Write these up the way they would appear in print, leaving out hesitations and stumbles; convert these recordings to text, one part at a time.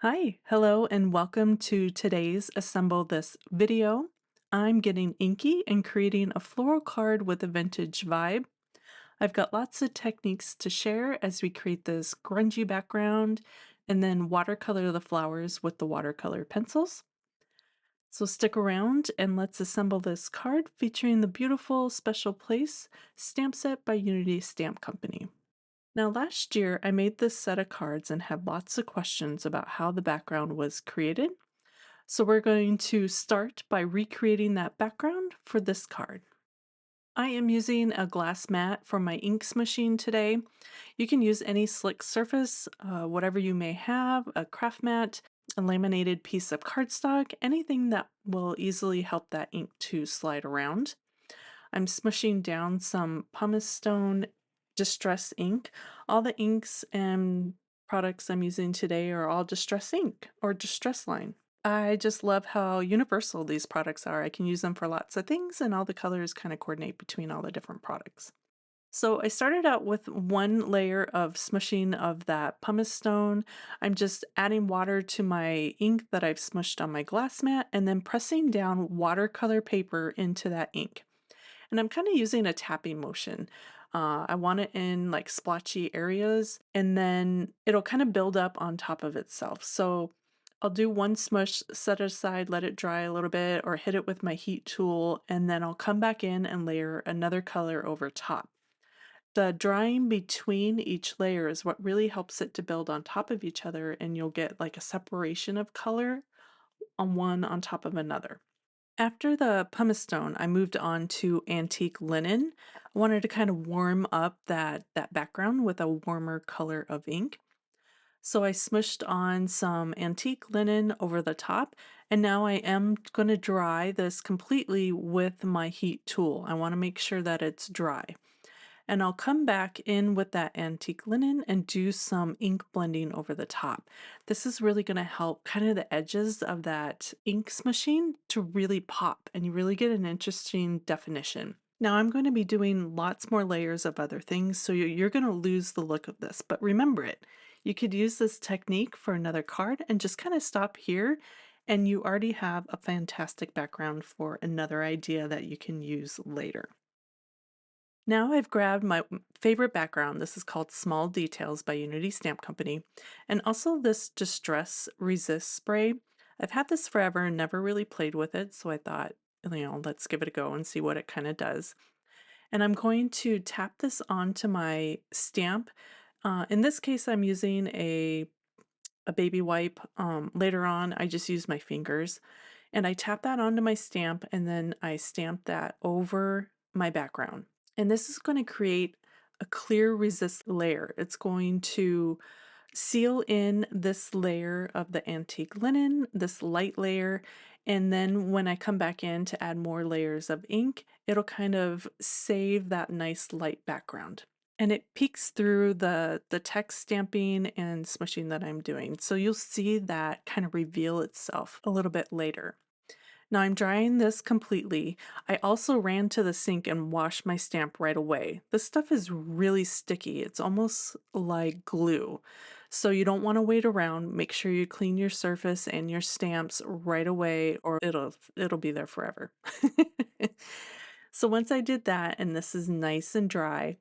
Hi, hello, and welcome to today's Assemble This video. I'm getting inky and creating a floral card with a vintage vibe. I've got lots of techniques to share as we create this grungy background and then watercolor the flowers with the watercolor pencils. So stick around and let's assemble this card featuring the beautiful Special Place stamp set by Unity Stamp Company. Now, last year I made this set of cards and had lots of questions about how the background was created. So we're going to start by recreating that background for this card. I am using a glass mat for my inks machine today. You can use any slick surface, whatever you may have, a craft mat, a laminated piece of cardstock, anything that will easily help that ink to slide around. I'm smushing down some pumice stone distress ink. All the inks and products I'm using today are all distress ink or distress line. I just love how universal these products are. I can use them for lots of things and all the colors kind of coordinate between all the different products. So I started out with one layer of smushing of that pumice stone. I'm just adding water to my ink that I've smushed on my glass mat and then pressing down watercolor paper into that ink. And I'm kind of using a tapping motion. I want it in like splotchy areas and then it'll kind of build up on top of itself. So I'll do one smush, set it aside, let it dry a little bit, or hit it with my heat tool, and then I'll come back in and layer another color over top. The drying between each layer is what really helps it to build on top of each other, and you'll get like a separation of color on one on top of another. After the pumice stone, I moved on to antique linen. I wanted to kind of warm up that background with a warmer color of ink. So I smushed on some antique linen over the top, and now I am going to dry this completely with my heat tool. I want to make sure that it's dry. And I'll come back in with that antique linen and do some ink blending over the top. This is really going to help kind of the edges of that ink smashing to really pop and you really get an interesting definition. Now I'm going to be doing lots more layers of other things, so you're going to lose the look of this, but remember it. You could use this technique for another card and just kind of stop here and you already have a fantastic background for another idea that you can use later. Now I've grabbed my favorite background. This is called Small Details by Unity Stamp Company, and also this Distress Resist spray. I've had this forever and never really played with it, so I thought, let's give it a go and see what it kind of does. And I'm going to tap this onto my stamp. In this case, I'm using a baby wipe. Later on, I just use my fingers, and I tap that onto my stamp, and then I stamp that over my background. And this is going to create a clear resist layer. It's going to seal in this layer of the antique linen, this light layer, and then when I come back in to add more layers of ink, it'll kind of save that nice light background. And it peeks through the text stamping and smushing that I'm doing. So you'll see that kind of reveal itself a little bit later. Now I'm drying this completely. I also ran to the sink and washed my stamp right away. This stuff is really sticky. It's almost like glue. So you don't want to wait around. Make sure you clean your surface and your stamps right away or it'll be there forever. So once I did that and this is nice and dry,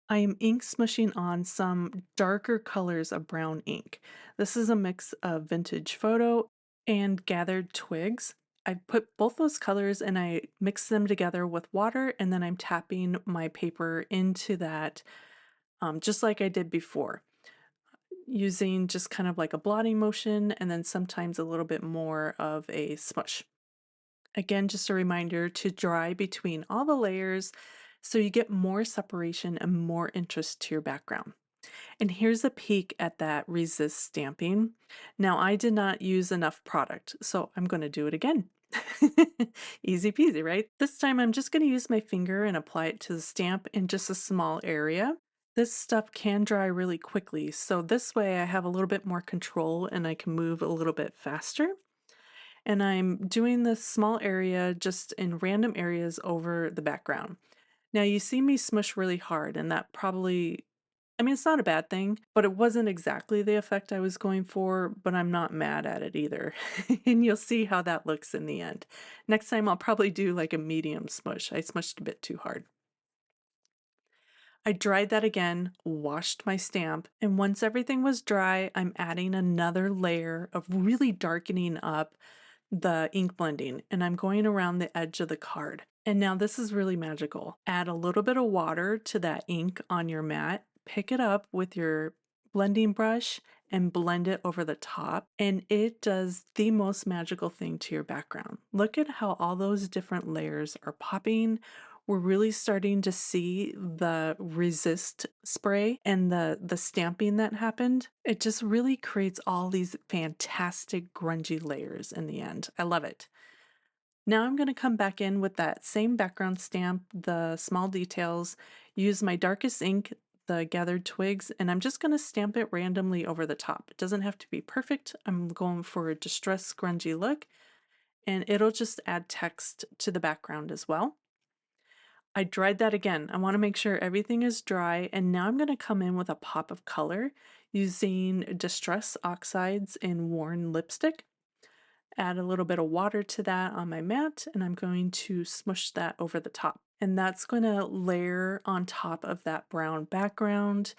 I am ink smushing on some darker colors of brown ink. This is a mix of vintage photo and gathered twigs. I put both those colors and I mix them together with water, and then I'm tapping my paper into that just like I did before, using just kind of like a blotting motion and then sometimes a little bit more of a smush. Again, just a reminder to dry between all the layers so you get more separation and more interest to your background. And here's a peek at that resist stamping. Now I did not use enough product, so I'm going to do it again. Easy peasy, right? This time I'm just going to use my finger and apply it to the stamp in just a small area. This stuff can dry really quickly, so this way I have a little bit more control and I can move a little bit faster. And I'm doing this small area just in random areas over the background. Now you see me smush really hard, and that probably I mean, it's not a bad thing, but it wasn't exactly the effect I was going for, but I'm not mad at it either. And you'll see how that looks in the end. Next time I'll probably do like a medium smush. I smushed a bit too hard. I dried that again, washed my stamp, and once everything was dry, I'm adding another layer of really darkening up the ink blending, and I'm going around the edge of the card. And now this is really magical. Add a little bit of water to that ink on your mat, pick it up with your blending brush and blend it over the top, and it does the most magical thing to your background. Look at how all those different layers are popping. We're really starting to see the resist spray and the stamping that happened. It just really creates all these fantastic grungy layers in the end. I love it. Now I'm going to come back in with that same background stamp, the small details, use my darkest ink, the gathered twigs, and I'm just going to stamp it randomly over the top. It doesn't have to be perfect. I'm going for a distressed grungy look, and it'll just add text to the background as well. I dried that again. I want to make sure everything is dry, and now I'm going to come in with a pop of color using Distress Oxides in Worn Lipstick. Add a little bit of water to that on my mat, and I'm going to smush that over the top. And that's going to layer on top of that brown background.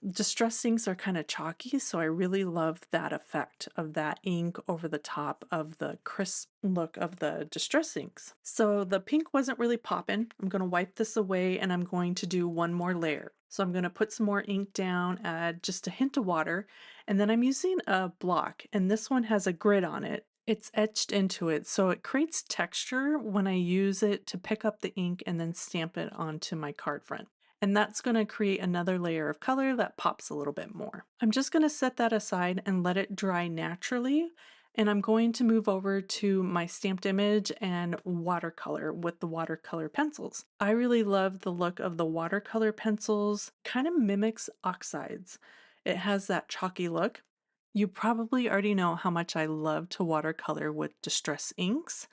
Distress inks are kind of chalky, so I really love that effect of that ink over the top of the crisp look of the distress inks. So the pink wasn't really popping. I'm going to wipe this away and I'm going to do one more layer. So I'm going to put some more ink down, add just a hint of water, and then I'm using a block, and this one has a grid on it. It's etched into it, so it creates texture when I use it to pick up the ink and then stamp it onto my card front. And that's going to create another layer of color that pops a little bit more. I'm just going to set that aside and let it dry naturally. And I'm going to move over to my stamped image and watercolor with the watercolor pencils. I really love the look of the watercolor pencils, kind of mimics oxides. It has that chalky look. You probably already know how much I love to watercolor with distress inks.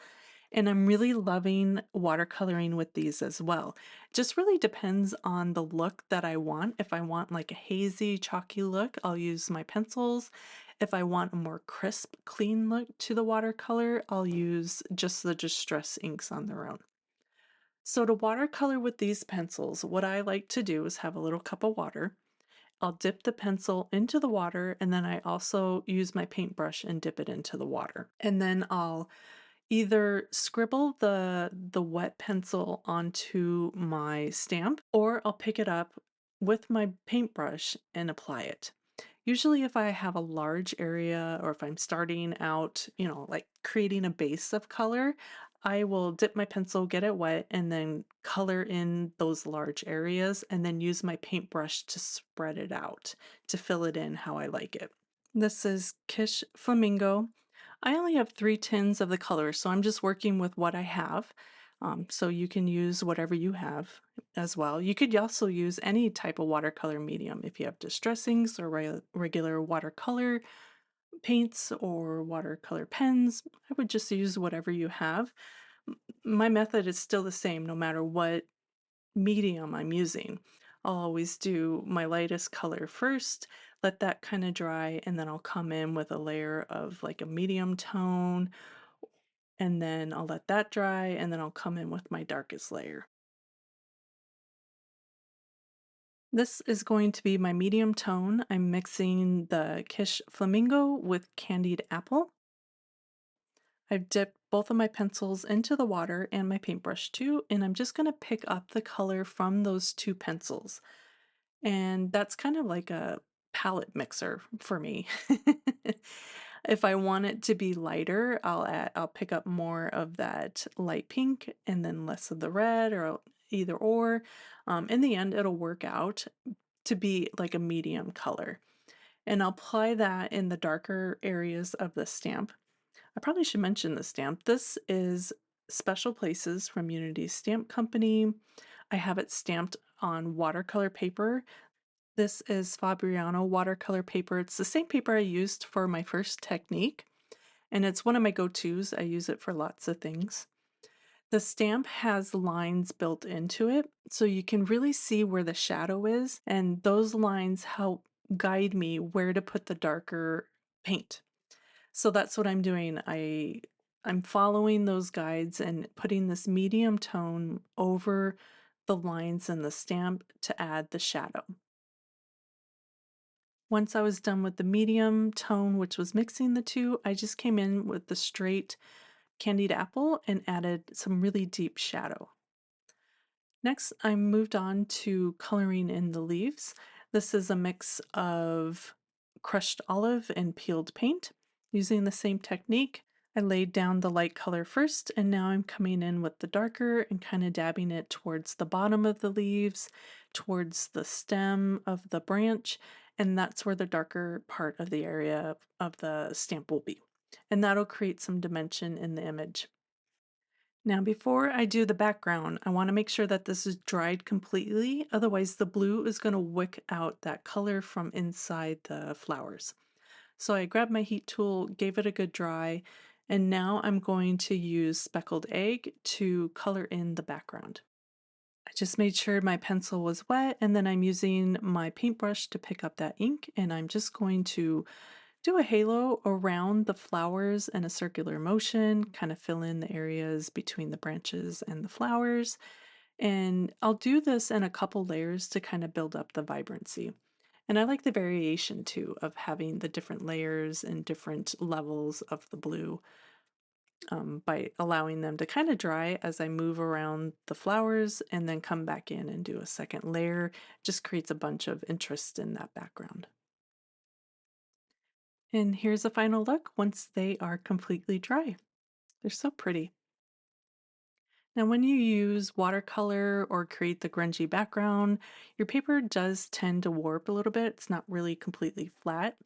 And I'm really loving watercoloring with these as well. Just really depends on the look that I want. If I want like a hazy, chalky look, I'll use my pencils. If I want a more crisp, clean look to the watercolor, I'll use just the distress inks on their own. So to watercolor with these pencils, what I like to do is have a little cup of water. I'll dip the pencil into the water, and then I also use my paintbrush and dip it into the water. And then I'll either scribble the wet pencil onto my stamp, or I'll pick it up with my paintbrush and apply it. Usually if I have a large area or if I'm starting out, like creating a base of color, I will dip my pencil, get it wet, and then color in those large areas and then use my paintbrush to spread it out to fill it in how I like it. This is Kish Flamingo. I only have 3 tins of the color, so I'm just working with what I have. So you can use whatever you have as well. You could also use any type of watercolor medium if you have distress inks or regular watercolor paints or watercolor pens. I would just use whatever you have. My method is still the same no matter what medium I'm using. I'll always do my lightest color first, let that kind of dry, and then I'll come in with a layer of like a medium tone, and then I'll let that dry, and then I'll come in with my darkest layer. This is going to be my medium tone. I'm mixing the Kish Flamingo with Candied Apple. I've dipped both of my pencils into the water and my paintbrush too, and I'm just going to pick up the color from those two pencils. And that's kind of like a palette mixer for me. If I want it to be lighter, I'll pick up more of that light pink and then less of the red or either or. In the end, it'll work out to be like a medium color. And I'll apply that in the darker areas of the stamp. I probably should mention the stamp. This is Special Places from Unity Stamp Company. I have it stamped on watercolor paper. This is Fabriano watercolor paper. It's the same paper I used for my first technique, and it's one of my go-tos. I use it for lots of things. The stamp has lines built into it, so you can really see where the shadow is, and those lines help guide me where to put the darker paint. So that's what I'm doing. I'm following those guides and putting this medium tone over the lines in the stamp to add the shadow. Once I was done with the medium tone, which was mixing the two, I just came in with the straight candied apple and added some really deep shadow. Next, I moved on to coloring in the leaves. This is a mix of crushed olive and peeled paint. Using the same technique, I laid down the light color first, and now I'm coming in with the darker and kind of dabbing it towards the bottom of the leaves, towards the stem of the branch, and that's where the darker part of the area of the stamp will be. And that'll create some dimension in the image. Now, before I do the background, I want to make sure that this is dried completely. Otherwise, the blue is going to wick out that color from inside the flowers. So I grabbed my heat tool, gave it a good dry, and now I'm going to use speckled egg to color in the background. I just made sure my pencil was wet, and then I'm using my paintbrush to pick up that ink, and I'm just going to do a halo around the flowers in a circular motion, kind of fill in the areas between the branches and the flowers. And I'll do this in a couple layers to kind of build up the vibrancy. And I like the variation too of having the different layers and different levels of the blue by allowing them to kind of dry as I move around the flowers and then come back in and do a second layer. Just creates a bunch of interest in that background. And here's a final look once they are completely dry. They're so pretty. Now, when you use watercolor or create the grungy background, your paper does tend to warp a little bit. It's not really completely flat.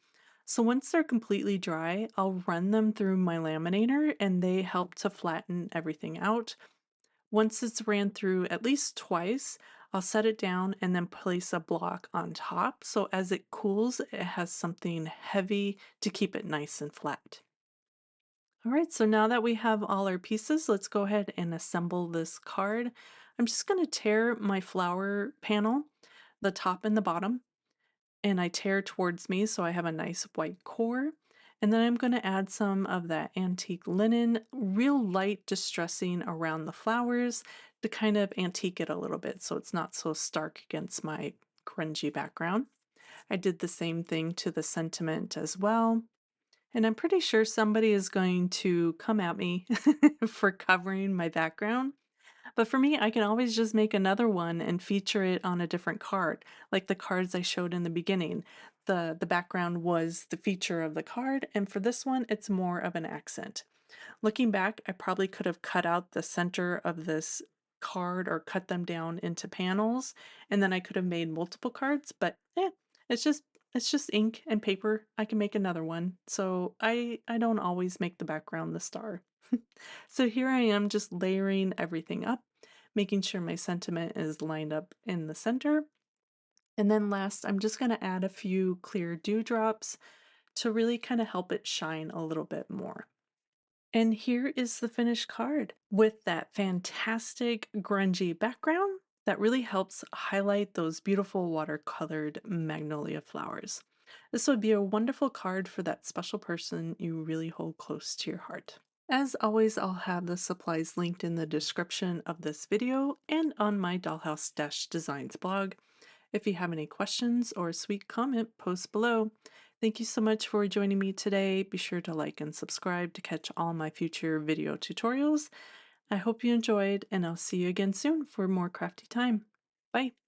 So once they're completely dry, I'll run them through my laminator and they help to flatten everything out. Once it's ran through at least twice, I'll set it down and then place a block on top. So as it cools, it has something heavy to keep it nice and flat. All right, so now that we have all our pieces, let's go ahead and assemble this card. I'm just going to tear my flower panel, the top and the bottom, and I tear towards me so I have a nice white core. And then I'm going to add some of that antique linen, real light distressing around the flowers to kind of antique it a little bit so it's not so stark against my grungy background. I did the same thing to the sentiment as well. And I'm pretty sure somebody is going to come at me for covering my background. But for me, I can always just make another one and feature it on a different card, like the cards I showed in the beginning. The background was the feature of the card, and for this one, it's more of an accent. Looking back, I probably could have cut out the center of this card or cut them down into panels, and then I could have made multiple cards, but it's just it's just ink and paper. I can make another one. So I don't always make the background the star. So here I am just layering everything up, making sure my sentiment is lined up in the center. And then last, I'm just going to add a few clear dewdrops to really kind of help it shine a little bit more. And here is the finished card with that fantastic grungy background that really helps highlight those beautiful watercolored magnolia flowers. This would be a wonderful card for that special person you really hold close to your heart. As always, I'll have the supplies linked in the description of this video and on my Dahlhouse-Designs blog. If you have any questions or a sweet comment, post below. Thank you so much for joining me today. Be sure to like and subscribe to catch all my future video tutorials. I hope you enjoyed, and I'll see you again soon for more crafty time. Bye!